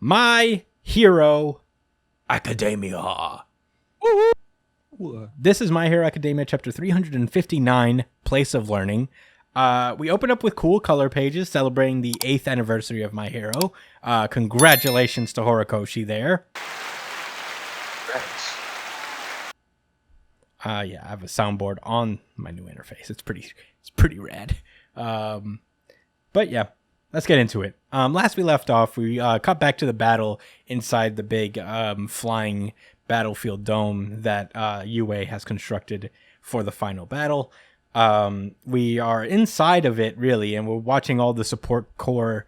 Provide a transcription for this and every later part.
My Hero Academia. Woo-hoo. This is My Hero Academia, chapter 359, Place of Learning. We open up with cool color pages celebrating the 8th anniversary of My Hero. Congratulations to Horikoshi there. Yeah, I have a soundboard on my new interface. It's pretty rad. But yeah, let's get into it. Last we left off, we cut back to the battle inside the big flying battlefield dome that Yue has constructed for the final battle. We are inside of it, really, and we're watching all the support corps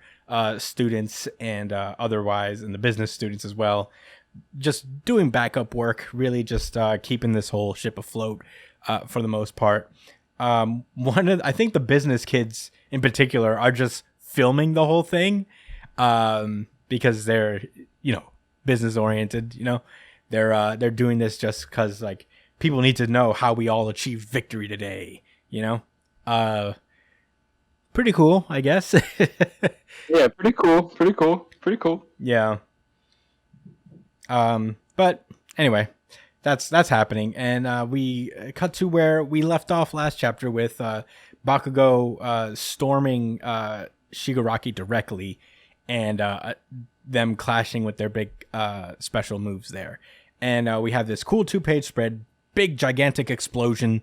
students and otherwise, and the business students as well, just doing backup work, really just keeping this whole ship afloat for the most part. I think the business kids in particular are just filming the whole thing because they're, business oriented, they're doing this just because like people need to know how we all achieved victory today, pretty cool, I guess. Yeah, pretty cool. Yeah. But anyway, that's happening, and we cut to where we left off last chapter with Bakugo storming Shigaraki directly, and them clashing with their big special moves there. And we have this cool 2-page spread, big gigantic explosion.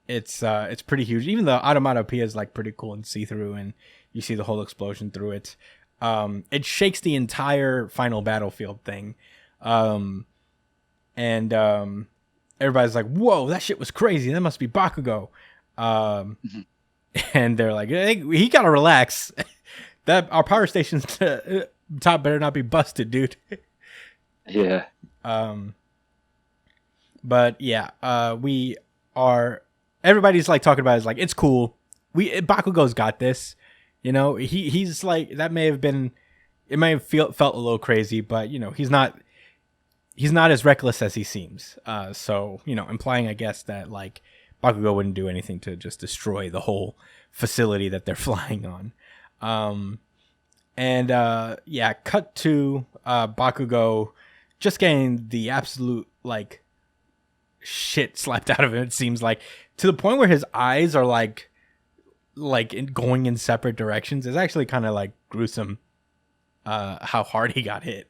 It's pretty huge. Even the automatopoeia is like pretty cool and see-through, and you see the whole explosion through it. It shakes the entire final battlefield thing. And everybody's like, whoa, that shit was crazy. That must be Bakugo. And they're like, hey, he gotta relax. That our power station's top better not be busted, dude. Yeah. But yeah, we are, everybody's like talking about it, is like, it's cool. Bakugo's got this. He's like, that may have been, it may have felt a little crazy, but he's not as reckless as he seems. So, implying, I guess, that like Bakugo wouldn't do anything to just destroy the whole facility that they're flying on. Yeah, cut to Bakugo just getting the absolute like shit slapped out of him. It seems like, to the point where his eyes are like going in separate directions. Is actually kind of like gruesome how hard he got hit.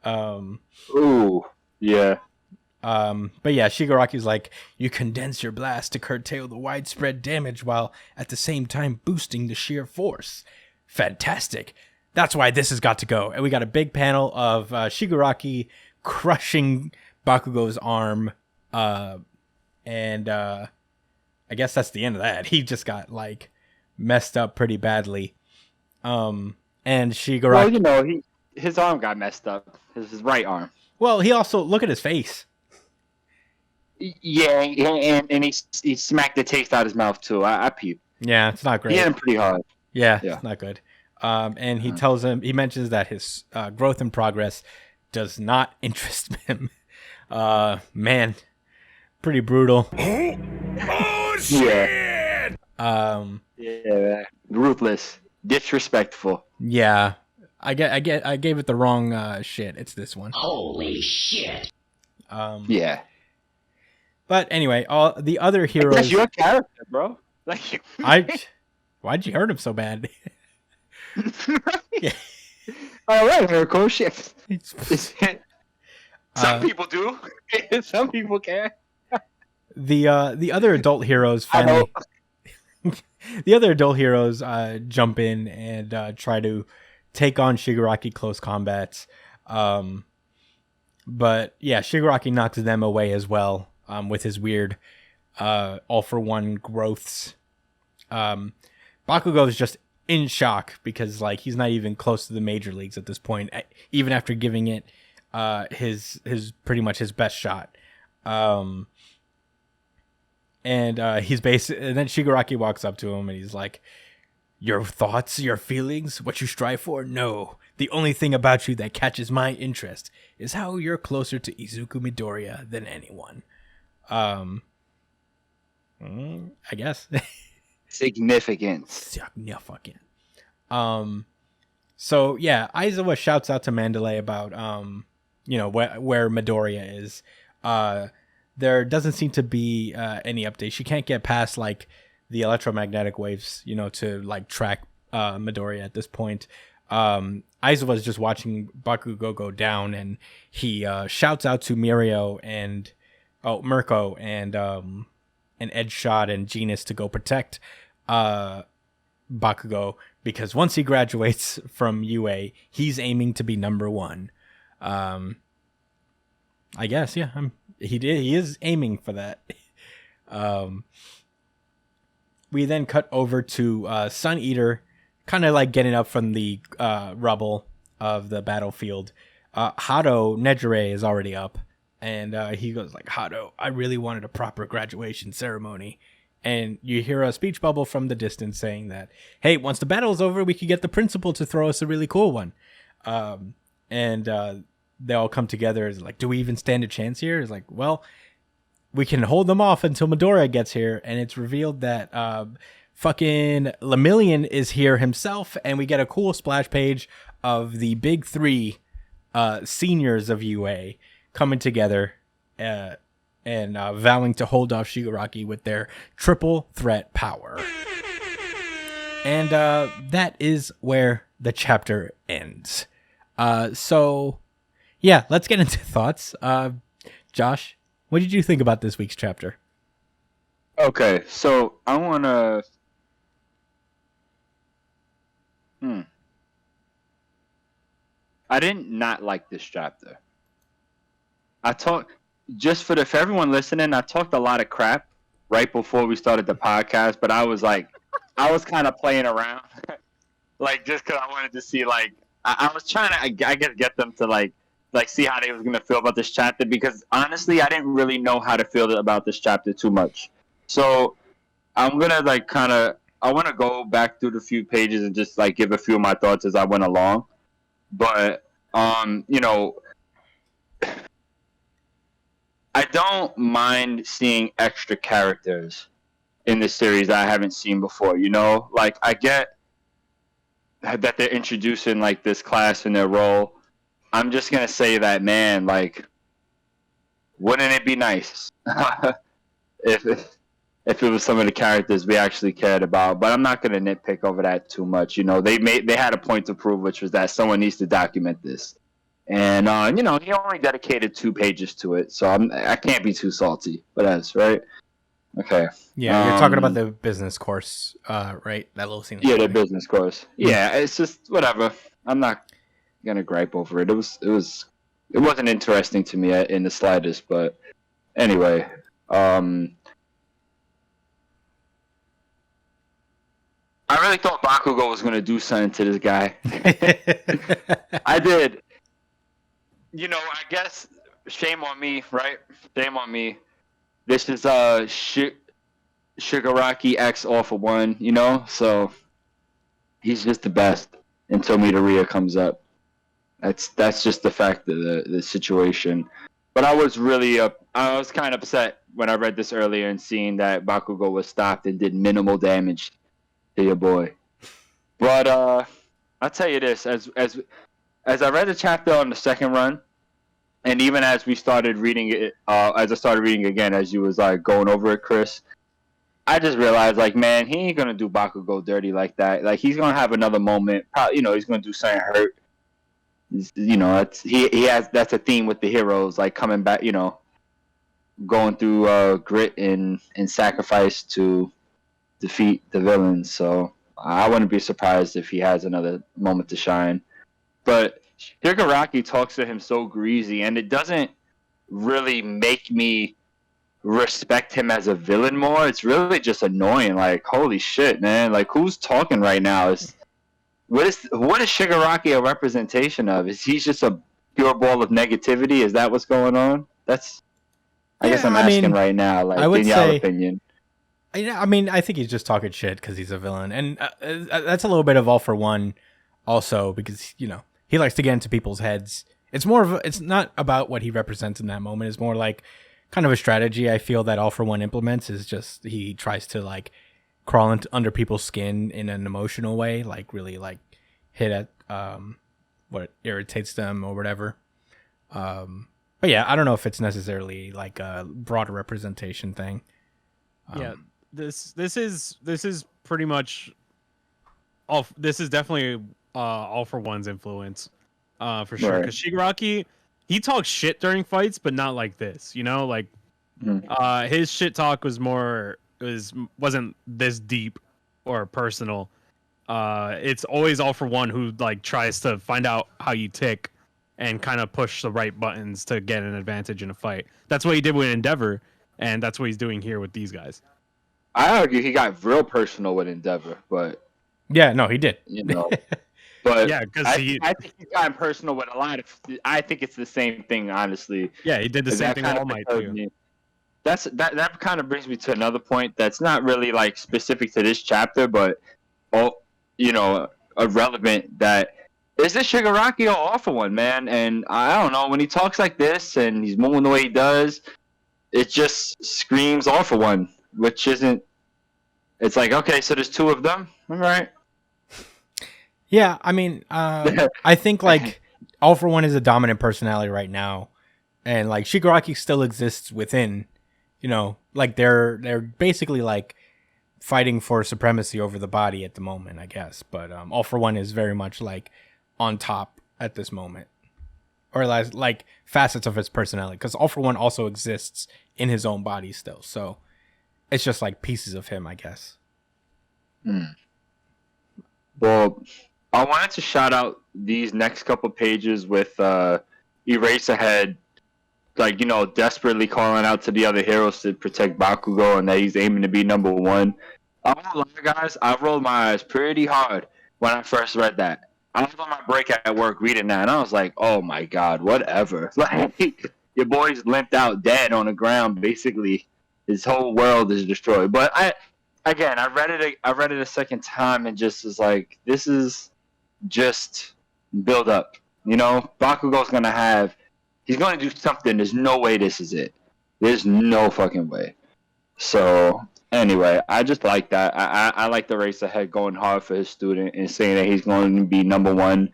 Ooh, yeah. But yeah, Shigaraki's like, you condense your blast to curtail the widespread damage while at the same time boosting the sheer force. Fantastic. That's why this has got to go. And we got a big panel of Shigaraki crushing Bakugo's arm. I guess that's the end of that. He just got like messed up pretty badly. And Shigaraki. Well, his arm got messed up. His right arm. Well, he also, look at his face. Yeah, and he smacked the taste out of his mouth too. I peeped. Yeah, it's not great. He hit him pretty hard. Yeah, it's not good. And he mentions that his growth and progress does not interest him. Man, pretty brutal. Oh shit! Yeah, ruthless, disrespectful. Yeah, I gave it the wrong shit. It's this one. Holy shit! Yeah. But anyway, all the other heroes. That's your character, bro. Like, why'd you hurt him so bad? Yeah. All right, Horikoshi. Some people do. Some people can. The other adult heroes finally. The other adult heroes jump in and try to take on Shigaraki close combats. But yeah, Shigaraki knocks them away as well with his weird all-for-one growths. Bakugo is just in shock because like he's not even close to the major leagues at this point, even after giving it his pretty much his best shot. And then Shigaraki walks up to him and he's like, your thoughts, your feelings, what you strive for? No. The only thing about you that catches my interest is how you're closer to Izuku Midoriya than anyone. I guess. Significance. Significant. So yeah, Aizawa shouts out to Mandalay about where Midoriya is. There doesn't seem to be any update. She can't get past like the electromagnetic waves, to like track Midoriya at this point. Aizawa is just watching Bakugo go down, and he shouts out to Mirko and Ed Shot and Genus to go protect Bakugo, because once he graduates from UA, he's aiming to be number one. I guess, yeah. He is aiming for that. We then cut over to Sun Eater, kind of like getting up from the rubble of the battlefield. Hado Nejire is already up, and he goes like, "Hado, I really wanted a proper graduation ceremony." And you hear a speech bubble from the distance saying that, hey, once the battle is over, we could get the principal to throw us a really cool one. And they all come together. It's like, do we even stand a chance here? It's like, well, we can hold them off until Midoriya gets here. And it's revealed that fucking Lemillion is here himself. And we get a cool splash page of the big three seniors of UA coming together and vowing to hold off Shigaraki with their triple threat power. And that is where the chapter ends. So, yeah, let's get into thoughts. Josh, what did you think about this week's chapter? Okay, so I want to... I didn't not like this chapter. For everyone listening, I talked a lot of crap right before we started the podcast, but I was kind of playing around, like just because I wanted to see, like, I was trying to, I guess, get them to like see how they was gonna feel about this chapter, because honestly, I didn't really know how to feel about this chapter too much. So I'm gonna I want to go back through the few pages and just like give a few of my thoughts as I went along, but I don't mind seeing extra characters in this series that I haven't seen before, Like, I get that they're introducing, like, this class in their role. I'm just going to say that, man, like, wouldn't it be nice if it was some of the characters we actually cared about? But I'm not going to nitpick over that too much. They had a point to prove, which was that someone needs to document this. And, he only dedicated 2 pages to it, so I can't be too salty. But that's right. Okay. Yeah, you're talking about the business course, right? That little scene. Yeah, the business course. Yeah, it's just whatever. I'm not gonna gripe over it. It wasn't interesting to me in the slightest. But anyway, I really thought Bakugo was gonna do something to this guy. I did. I guess shame on me, right? Shame on me. This is Shigaraki X All For One, so he's just the best until Midoriya comes up. That's just the fact of the situation. But I was kind of upset when I read this earlier and seeing that Bakugo was stopped and did minimal damage to your boy. But I'll tell you this, as I read the chapter on the second run, and even as we started reading it, as I started reading again, as you was like going over it, Chris, I just realized, like, man, he ain't gonna do Bakugo dirty like that. Like, he's gonna have another moment. Probably, he's gonna do something hurt. That's a theme with the heroes, like coming back, going through grit and sacrifice to defeat the villains. So I wouldn't be surprised if he has another moment to shine. But Shigaraki talks to him so greasy, and it doesn't really make me respect him as a villain more. It's really just annoying. Like, holy shit, man! Like, who's talking right now? What is Shigaraki a representation of? Is he just a pure ball of negativity? Is that what's going on? I guess I'm asking right now. Like, in your opinion. I think he's just talking shit because he's a villain, and that's a little bit of All For One, also, because he likes to get into people's heads. It's not about what he represents in that moment. It's more like kind of a strategy I feel that All For One implements is just he tries to like crawl under people's skin in an emotional way, like really like hit at what irritates them or whatever. But yeah, I don't know if it's necessarily like a broader representation thing. Yeah, this is pretty much all. This is definitely All For One's influence, for sure. Right. Because Shigaraki, he talks shit during fights, but not like this. You know, like his shit talk wasn't this deep or personal. It's always All For One who like tries to find out how you tick and kind of push the right buttons to get an advantage in a fight. That's what he did with Endeavor, and that's what he's doing here with these guys. I argue he got real personal with Endeavor, but Yeah, no, he did. you know, but Yeah, because I think he's gotten personal with a lot of. I think it's the same thing, honestly. yeah, he did the same That thing with kind All of Might tells too. me- that kind of brings me to another point that's not really like specific to this chapter, but irrelevant. That is this Shigaraki or All For One, man? And I don't know, when he talks like this and he's moving the way he does, it just screams All For One, which isn't. It's like, okay, so there's two of them, all right? Yeah, I mean, I think like All For One is a dominant personality right now, and like Shigaraki still exists within. You know, like they're basically like fighting for supremacy over the body at the moment, I guess. But All For One is very much like on top at this moment, or like facets of his personality, because All For One also exists in his own body still. So it's just like pieces of him, I guess. Well, I wanted to shout out these next couple pages with Eraserhead, like, desperately calling out to the other heroes to protect Bakugo and that he's aiming to be number one. I won't lie, guys, I rolled my eyes pretty hard when I first read that. I was on my break at work reading that, and I was like, oh my god, whatever. Like, your boy's limped out dead on the ground, basically. His whole world is destroyed. But I read it a second time and just was like, this is just build up. Bakugo's he's gonna do something. There's no way this is it. There's no fucking way. So anyway, I just like that. I like the Eraserhead going hard for his student and saying that he's going to be number one,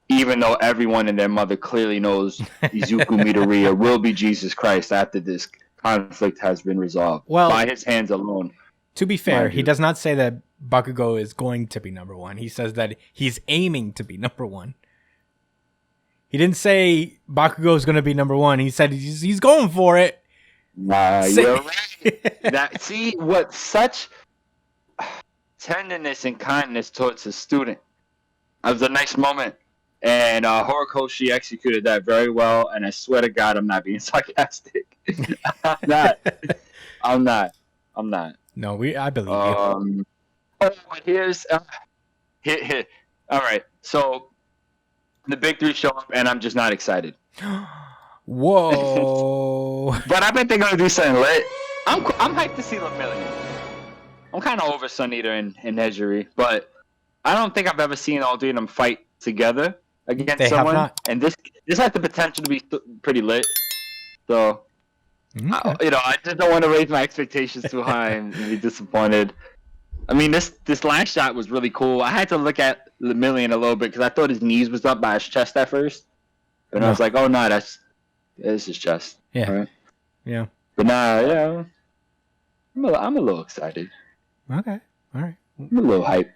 even though everyone and their mother clearly knows Izuku Midoriya will be Jesus Christ after this conflict has been resolved by his hands alone. To be fair, he does not say that Bakugo is going to be number one. He says that he's aiming to be number one. He didn't say Bakugo is going to be number one. He said he's going for it. Nah, you're right. See what such tenderness and kindness towards his student. That was a nice moment. And Horikoshi executed that very well. And I swear to God, I'm not being sarcastic. I'm not. No, I believe you. But here's here. All right, so the big three show up, and I'm just not excited. Whoa! But I bet they're gonna do something lit. I'm hyped to see Lemillion. I'm kind of over Sun Eater and Nejiri, but I don't think I've ever seen all three of them fight together against someone. And this has the potential to be pretty lit. So. Okay. I just don't want to raise my expectations too high and be disappointed. I mean, this last shot was really cool. I had to look at Lemillion a little bit because I thought his knees was up by his chest at first, but I was like, oh no, that's his chest. Yeah, right? Yeah. But nah, I'm a little excited. Okay, all right. I'm a little hyped.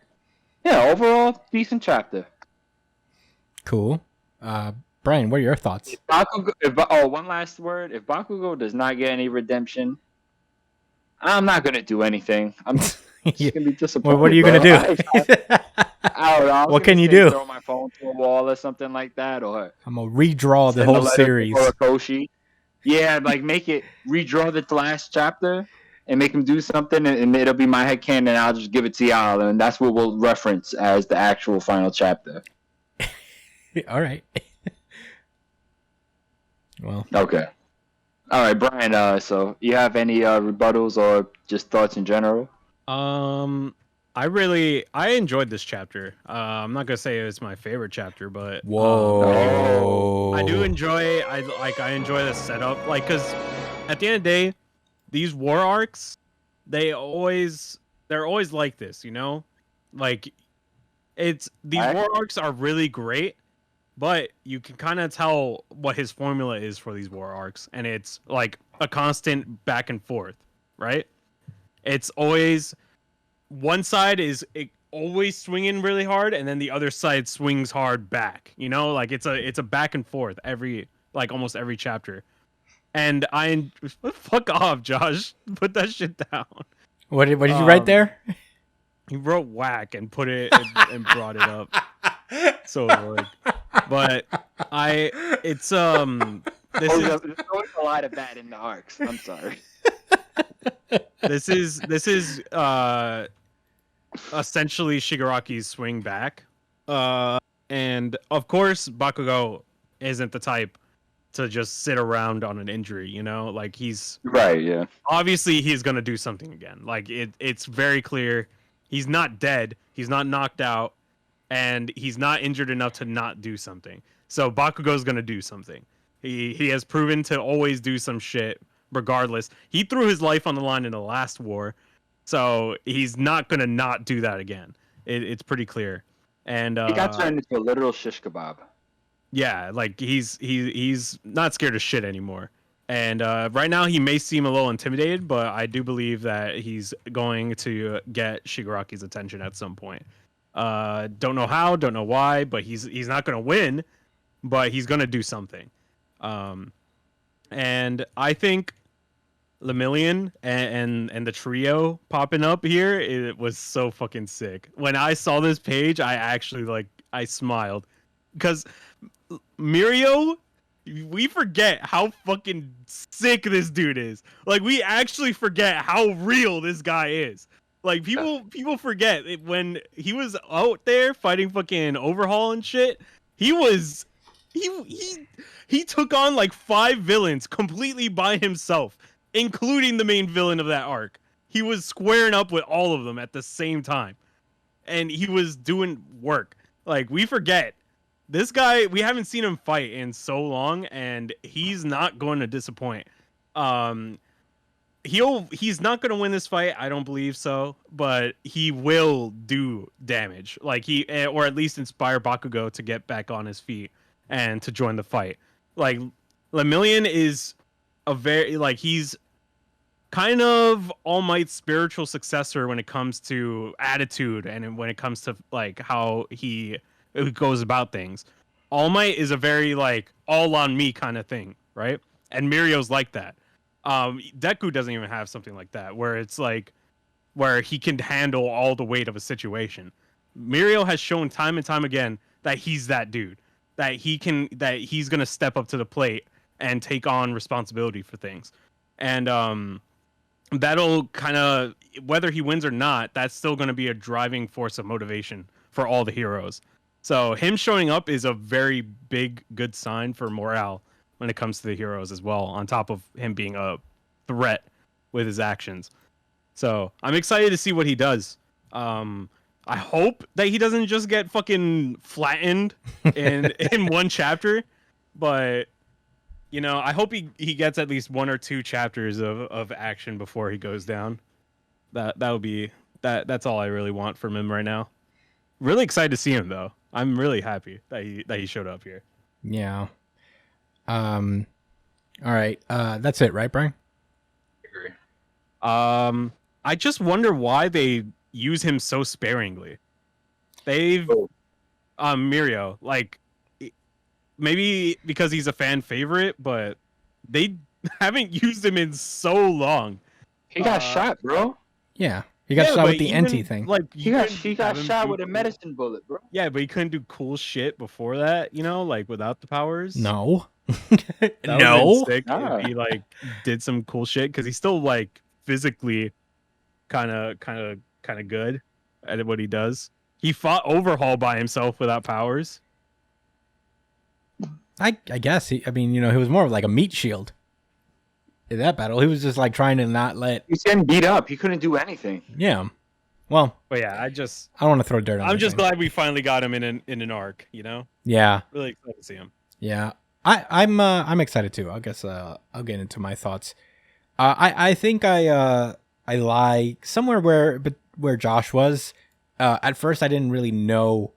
Yeah, overall decent chapter. Cool. Brian, what are your thoughts? One last word. If Bakugo does not get any redemption, I'm not going to do anything. I'm just going to be disappointed. Well, what are you going to do? I don't know. What can you do? Throw my phone to a wall or something like that, or I'm going to redraw the whole series. Yeah, like redraw the last chapter and make him do something, and it'll be my headcanon, and I'll just give it to y'all, and that's what we'll reference as the actual final chapter. All right. Well. Okay. All right, Brian. So, you have any rebuttals or just thoughts in general? I enjoyed this chapter. I'm not gonna say it's my favorite chapter, but I do enjoy. I enjoy the setup, like, because at the end of the day, these war arcs, they're always like this, like It's these war arcs are really great, but you can kind of tell what his formula is for these war arcs, and it's like a constant back and forth, right? It's always one side is always swinging really hard, and then the other side swings hard back. You know, like it's a back and forth almost every chapter. And fuck off, Josh. Put that shit down. What did you write there? He wrote whack and put it and brought it up. So like, but it's this is there's always a lot of that in the arcs. I'm sorry. this is essentially Shigaraki's swing back. And of course Bakugo isn't the type to just sit around on an injury, you know? Like he's right, yeah. Obviously he's gonna do something again. Like it's very clear he's not dead, he's not knocked out, and he's not injured enough to not do something. So Bakugo's gonna do something. He has proven to always do some shit regardless. He threw his life on the line in the last war, so he's not gonna not do that again. It's pretty clear. And he got turned into a literal shish kebab. Yeah, like he's not scared of shit anymore. And right now he may seem a little intimidated, but I do believe that he's going to get Shigaraki's attention at some point. Don't know how, don't know why, but he's not going to win, but he's going to do something. And I think Lemillion and the trio popping up here, it was so fucking sick. When I saw this page, I actually I smiled because Mirio, we forget how fucking sick this dude is. Like we actually forget how real this guy is. Like people forget it, when he was out there fighting fucking Overhaul and shit. He took on like 5 villains completely by himself, including the main villain of that arc. He was squaring up with all of them at the same time, and he was doing work. Like we forget. This guy, we haven't seen him fight in so long, and he's not going to disappoint. He's not going to win this fight, I don't believe so, but he will do damage. Like or at least inspire Bakugo to get back on his feet and to join the fight. Like Lemillion is he's kind of All Might's spiritual successor when it comes to attitude and when it comes to like how he goes about things. All Might is a very like all on me kind of thing, right? And Mirio's like that. Deku doesn't even have something like that, where it's like where he can handle all the weight of a situation. Mirio has shown time and time again that he's that dude, that he's gonna step up to the plate and take on responsibility for things. And that'll kind of, whether he wins or not, that's still gonna be a driving force of motivation for all the heroes. So him showing up is a very big, good sign for morale when it comes to the heroes as well, on top of him being a threat with his actions. So I'm excited to see what he does. I hope that he doesn't just get fucking flattened in one chapter, but you know, I hope he gets at least 1 or 2 chapters of action before he goes down. That would be that's all I really want from him right now. Really excited to see him though. I'm really happy that he showed up here. Yeah. All right. That's it, right, Brian? I agree. I just wonder why they use him so sparingly. Mirio, like maybe because he's a fan favorite, but they haven't used him in so long. He got shot, bro. Yeah. He got shot with the NT thing. Like He got shot with a medicine bullet, bro. Yeah, but he couldn't do cool shit before that, you know, like without the powers. No. No. Sick Ah. if he like did some cool shit because he's still like physically kind of good at what he does. He fought Overhaul by himself without powers. I guess he was more of like a meat shield in that battle. He was just like trying to not let. He's getting beat up. He couldn't do anything. Yeah. Well. But yeah, I don't want to throw dirt on. I'm just glad we finally got him in an arc. You know. Yeah. Really excited to see him. Yeah. I'm excited too. I guess I'll get into my thoughts. I think I lie somewhere where Josh was. at first I didn't really know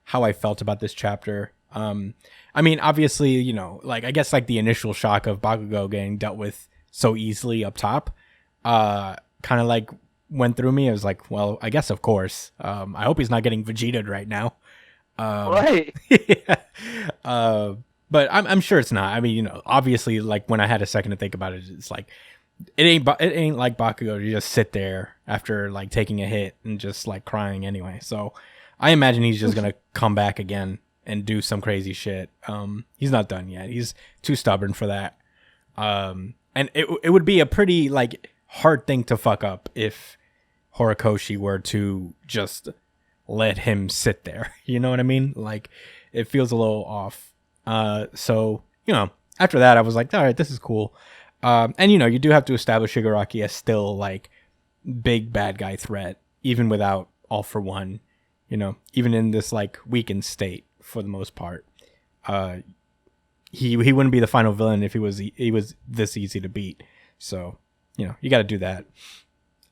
how I felt about this chapter. I mean, obviously, you know, like I guess like the initial shock of Bakugo getting dealt with so easily up top, kind of like went through me. I was like, well, I guess of course. I hope he's not getting Vegeta'd right now. Right. Yeah. But I'm sure it's not. I mean, you know, obviously, like when I had a second to think about it, it's like it ain't like Bakugo to just sit there after like taking a hit and just like crying anyway. So I imagine he's just gonna come back again and do some crazy shit. He's not done yet. He's too stubborn for that. And it would be a pretty like hard thing to fuck up if Horikoshi were to just let him sit there. You know what I mean? Like it feels a little off. So, you know, after that I was like, all right, this is cool. And you know, you do have to establish Shigaraki as still like big bad guy threat, even without All for One, you know, even in this like weakened state for the most part. He wouldn't be the final villain if he was this easy to beat. So, you know, you got to do that.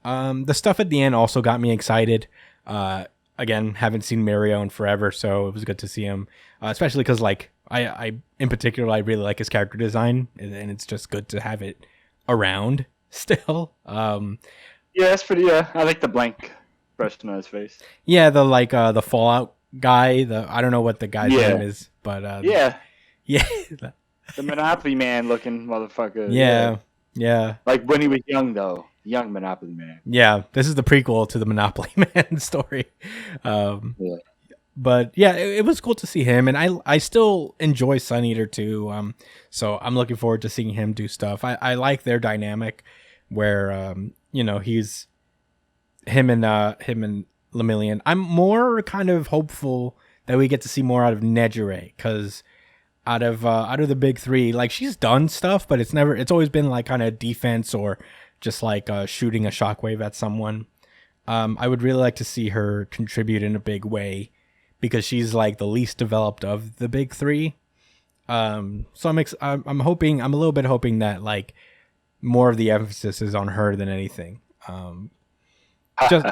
The stuff at the end also got me excited. Again, haven't seen Mario in forever, so it was good to see him, especially because like I in particular I really like his character design, and it's just good to have it around still. Yeah, that's pretty. Yeah, I like the blank expression on his face. Yeah, the like the Fallout guy. I don't know what the guy's name is, but yeah, the Monopoly Man looking motherfucker. Yeah. Like when he was young though. Young Monopoly Man. Yeah, this is the prequel to the Monopoly Man story. But yeah, it was cool to see him, and I still enjoy Sun Eater too. So I'm looking forward to seeing him do stuff. I like their dynamic, where you know he's him and Lemillion. I'm more kind of hopeful that we get to see more out of Nejire, because out of the big three, like she's done stuff, but it's always been like kind of defense or just like shooting a shockwave at someone. I would really like to see her contribute in a big way, because she's like the least developed of the big three. So I'm hoping, I'm a little bit hoping that like more of the emphasis is on her than anything. Just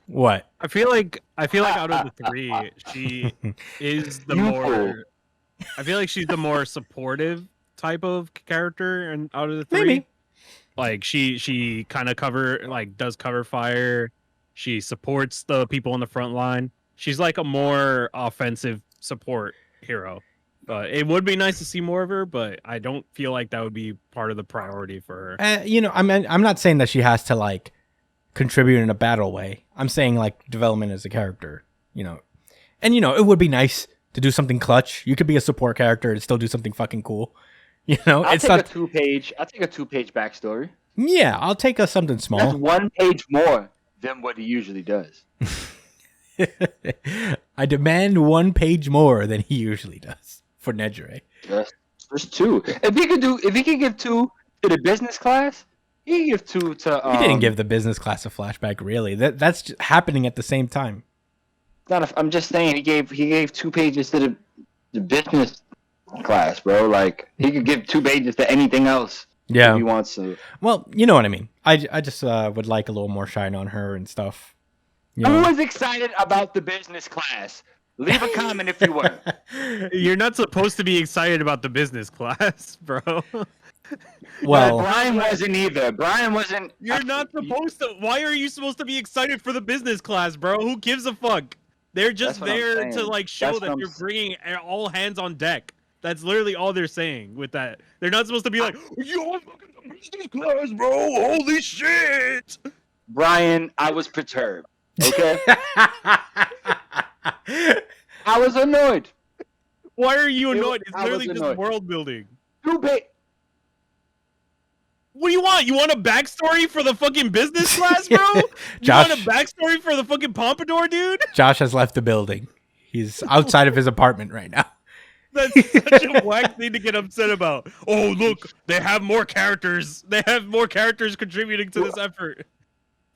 what? I feel like out of the three, she is the more. I feel like she's the more supportive type of character, and out of the three. Maybe. Like she kind of does cover fire. She supports the people on the front line. She's like a more offensive support hero. It would be nice to see more of her, but I don't feel like that would be part of the priority for her. You know, I'm not saying that she has to like contribute in a battle way. I'm saying like development as a character, you know. And you know, it would be nice to do something clutch. You could be a support character and still do something fucking cool. You know, I'll take a 2-page backstory. Yeah, I'll take something small. That's 1 page more than what he usually does. I demand 1 page more than he usually does for Nejire. Just 2. If he could give 2 to the business class, he could give 2 to. He didn't give the business class a flashback, really. That's just happening at the same time. I'm just saying he gave 2 pages to the business class, bro. Like he could give 2 pages to anything else. Yeah, if he wants to. Well, you know what I mean. I just would like a little more shine on her and stuff. Who was excited about the business class? Leave a comment if you were. You're not supposed to be excited about the business class, bro. Well, Brian wasn't either. Brian wasn't. You're not supposed to. Why are you supposed to be excited for the business class, bro? Who gives a fuck? They're just there to like show that you're bringing all hands on deck. That's literally all they're saying with that. They're not supposed to be like, "Yo, fucking the business class, bro! Holy shit!" Brian, I was perturbed. Okay. I was annoyed. Why are you annoyed? It's literally just world building. Too big. What do you want? You want a backstory for the fucking business class, bro? Josh, you want a backstory for the fucking pompadour, dude? Josh has left the building. He's outside of his apartment right now. That's such a whack thing to get upset about. Oh, look, they have more characters. They have more characters contributing to this effort.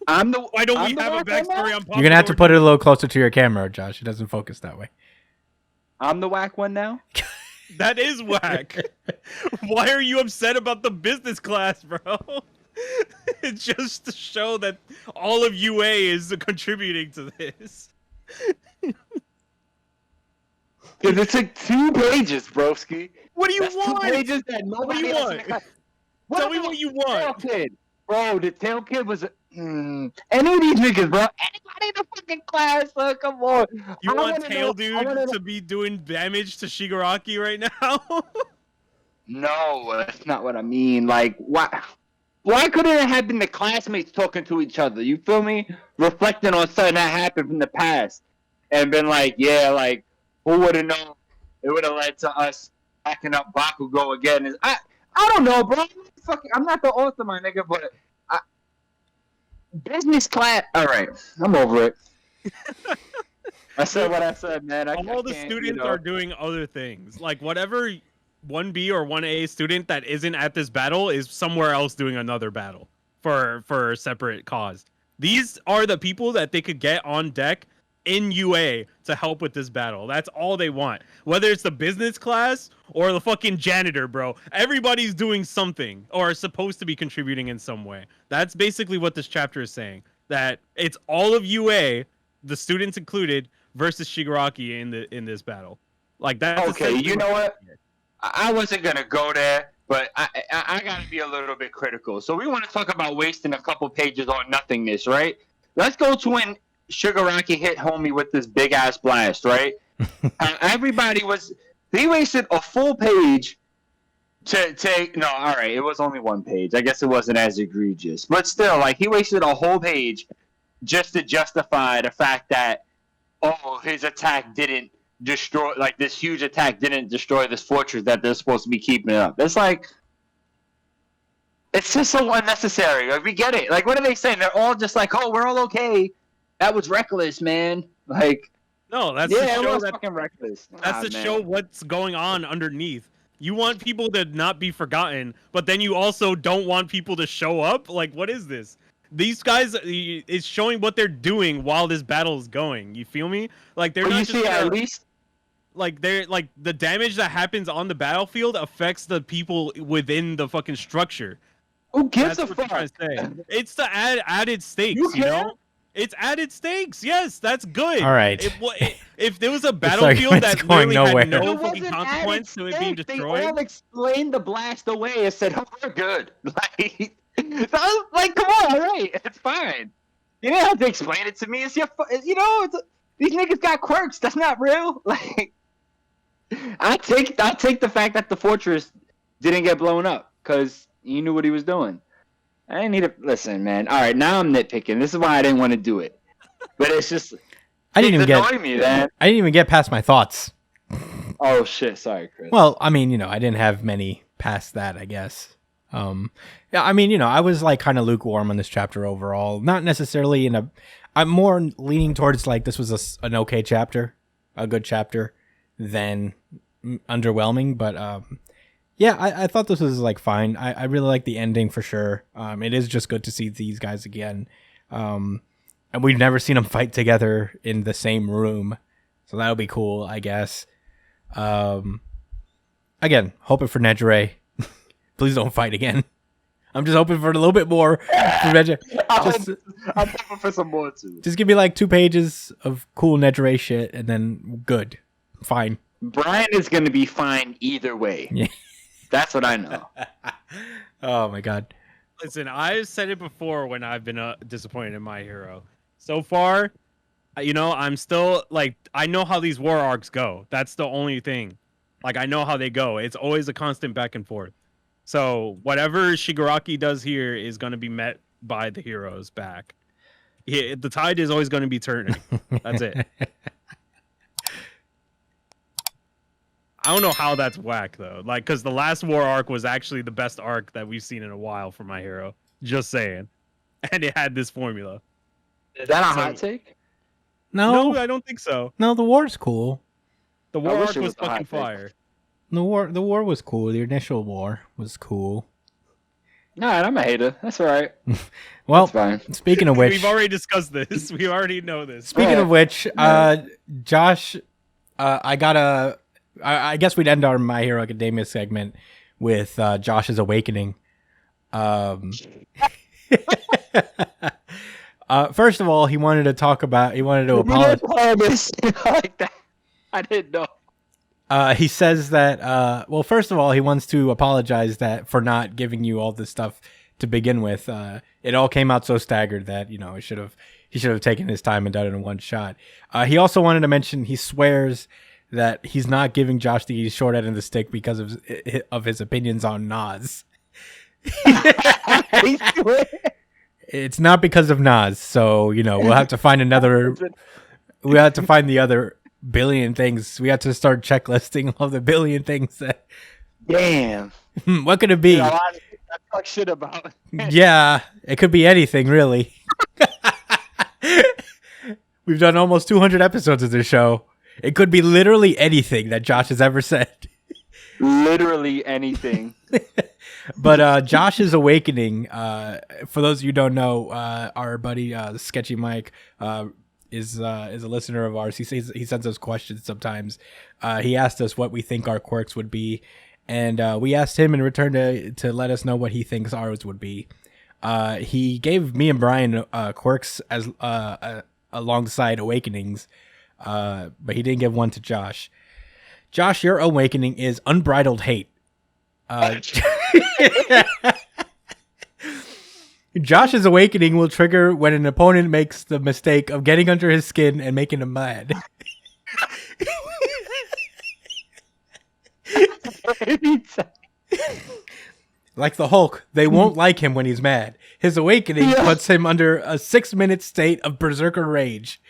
Why don't we have a backstory on Pompadour? You're gonna have to put it a little closer to your camera, Josh. It doesn't focus that way. I'm the whack one now? That is whack. Why are you upset about the business class, bro? just to show that all of UA is contributing to this. Because it took 2 pages, broski. What do you That's want? 2 pages that nobody What do you else in want? the class. Tell me what you want. Tail Kid? Bro, the Tail Kid was... any of these niggas, bro. Anybody in the fucking class, come on. You I want wanna Tail know- Dude I wanna know- to be doing damage to Shigaraki right now? No, that's not what I mean. Like, why couldn't it have been the classmates talking to each other? You feel me? Reflecting on something that happened from the past. And been like, yeah, like, who would have known it would have led to us backing up Bakugo again? I don't know, bro. I'm not the author, my nigga, but business class. All right, I'm over it. I said what I said, man. All the students are doing other things. Like whatever 1B or 1A student that isn't at this battle is somewhere else doing another battle for a separate cause. These are the people that they could get on deck in UA to help with this battle. That's all they want. Whether it's the business class or the fucking janitor, bro. Everybody's doing something or supposed to be contributing in some way. That's basically what this chapter is saying. That it's all of UA, the students included, versus Shigaraki in this battle. Like that's okay. You know what? I wasn't gonna go there, but I gotta be a little bit critical. So we want to talk about wasting a couple pages on nothingness, right? Let's go to when Shigaraki hit homie with this big ass blast, right? He wasted a full page to take. No, all right, it was only 1 page. I guess it wasn't as egregious, but still, like he wasted a whole page just to justify the fact that his attack didn't destroy, like this huge attack didn't destroy this fortress that they're supposed to be keeping up. It's like, it's just so unnecessary. Like we get it. Like what are they saying? They're all just like, oh, we're all okay. That was reckless, man. Like, no, that's yeah, to show it was that fucking reckless. that's to show what's going on underneath. You want people to not be forgotten, but then you also don't want people to show up. Like, what is this? These guys is showing what they're doing while this battle is going. You feel me? Like they're But not you just see, at least like they're like the damage that happens on the battlefield affects the people within the fucking structure. who gives That's a what they're fuck? trying to say. It's the added stakes, You you care? know? It's added stakes. Yes, that's good. All right. If there was a battlefield argument's that going literally nowhere. had no It fucking wasn't consequence to it being added stakes. destroyed, They all explained the blast away and said, "Oh, we're good." Like, so I was like, come on, all right, it's fine. You didn't have to explain it to me. It's these niggas got quirks. That's not real. Like, I take the fact that the fortress didn't get blown up because he knew what he was doing. I didn't need to listen, man. All right, now I'm nitpicking. This is why I didn't want to do it. But it's just I didn't even annoying me, man. I didn't even get past my thoughts. Oh shit, sorry, Chris. Well, I mean, I didn't have many past that, I guess. Yeah, I mean, I was like kind of lukewarm on this chapter overall. Not necessarily I'm more leaning towards like this was an okay chapter, a good chapter, than underwhelming. But yeah, I thought this was like fine. I really like the ending for sure. It is just good to see these guys again. And we've never seen them fight together in the same room, so that'll be cool, I guess. Again, hoping for Nejire. Please don't fight again. I'm just hoping for a little bit more. I'm hoping for some more too. Just give me like 2 pages of cool Nejire shit, and then good, fine. Brian is going to be fine either way. Yeah. That's what I know. Oh my god. listen, I've said it before when I've been disappointed in My Hero. So far, I'm still like, I know how these war arcs go. That's the only thing. Like, I know how they go. It's always a constant back and forth. So whatever Shigaraki does here is going to be met by the heroes back. The tide is always going to be turning. That's it. I don't know how that's whack though. Like, because the last war arc was actually the best arc that we've seen in a while for My Hero. Just saying. And it had this formula. Is that a hot take? No, I don't think so. No, the war's cool. The war wish arc it was was a hot fucking take. fire. The war was cool. The initial war was cool. No, I'm a hater. That's all right. Well, That's fine. speaking of which, We've already discussed this. We already know this. speaking of which, Yeah. Josh, I guess we'd end our My Hero Academia segment with Josh's awakening. First of all, he wanted to apologize. Like that. I didn't know. He says that, well, first of all, he wants to apologize for not giving you all this stuff to begin with. It all came out so staggered that, he should have taken his time and done it in one shot. He also wanted to mention he swears that he's not giving Josh the short end of the stick because of his opinions on Nas. It's not because of Nas, so we'll have to find we have to find the other billion things. We have to start checklisting all the billion things that. Damn. What could it be? I talk shit about. Yeah, it could be anything, really. We've done almost 200 episodes of this show. It could be literally anything that Josh has ever said. Literally anything. But Josh's awakening, for those of you who don't know, our buddy Sketchy Mike is a listener of ours. He sends us questions sometimes. He asked us what we think our quirks would be, and we asked him in return to let us know what he thinks ours would be. He gave me and Brian quirks as alongside awakenings, but he didn't give one to Josh. Josh, your awakening is unbridled hate. Josh's awakening will trigger when an opponent makes the mistake of getting under his skin and making him mad. Like the Hulk, they won't like him when he's mad. His awakening puts him under a 6-minute state of berserker rage.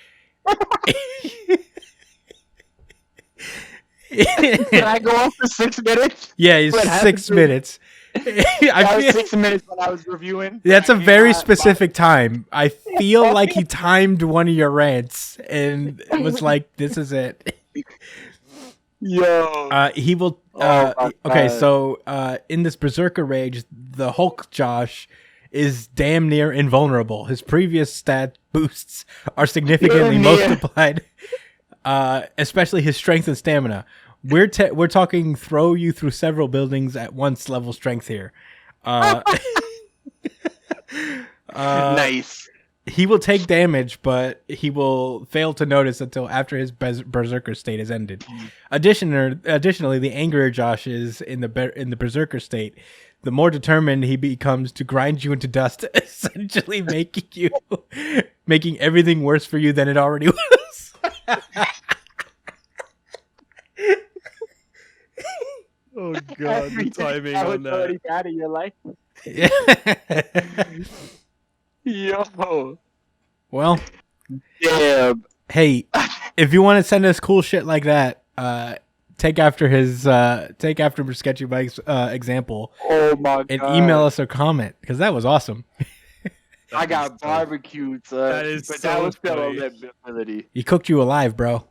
Can I go on for 6 minutes? Yeah, he's 6 minutes. I was 6 minutes when I was reviewing. That's a very specific time. I feel like he timed one of your rants and it was like, this is it. Yo. He will. Okay, so in this berserker rage, the Hulk Josh is damn near invulnerable. His previous stat boosts are significantly multiplied, especially his strength and stamina. We're talking throw you through several buildings at once level strength here. Nice. He will take damage, but he will fail to notice until after his berserker state is ended. Additionally, the angrier Josh is in the berserker state, the more determined he becomes to grind you into dust, essentially making everything worse for you than it already was. Oh god, the timing on that. Already out of your life. Yo. Well, yeah. Hey, if you want to send us cool shit like that, take after Sketchy Mike's example. Oh my god. And email us a comment because that was awesome. I got barbecued, son. That is but so that was still funny. a ability. He cooked you alive, bro.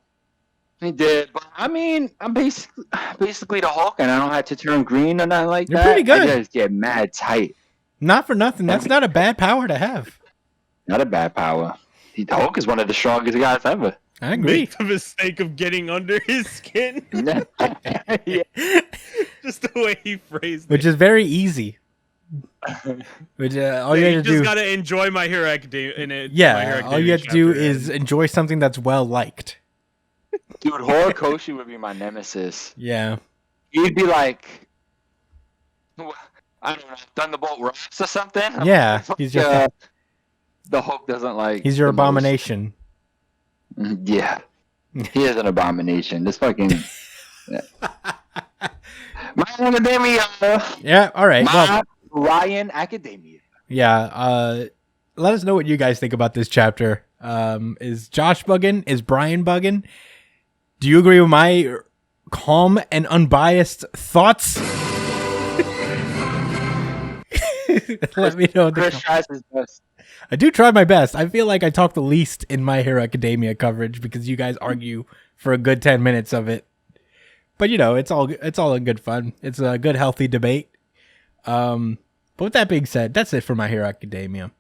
He did, but I mean, I'm basically the Hulk, and I don't have to turn green or nothing like You're that. pretty good. I just get mad tight. Not for nothing. That's not a bad power to have. Not a bad power. The Hulk is one of the strongest guys ever. I agree. Make the mistake of getting under his skin. Yeah. Just the way he phrased Which it. is very easy. Which all you You have to just do, gotta enjoy My Hero Academia. all you have to do is enjoy something that's well liked. Dude, Horikoshi would be my nemesis. Yeah. He'd be like, I don't know, Thunderbolt Ross or something. Yeah, he's your the Hulk doesn't like. he's your the most. abomination. Yeah, he is an abomination. This fucking. My Academia. Yeah. All right. My Well, Ryan Academia. yeah. Let us know what you guys think about this chapter. Is Josh bugging? Is Brian bugging? Do you agree with my calm and unbiased thoughts? Let me know. Chris tries his best. I do try my best. I feel like I talk the least in My Hero Academia coverage because you guys argue for a good 10 minutes of it. But it's all in good fun. It's a good, healthy debate. But with that being said, that's it for My Hero Academia.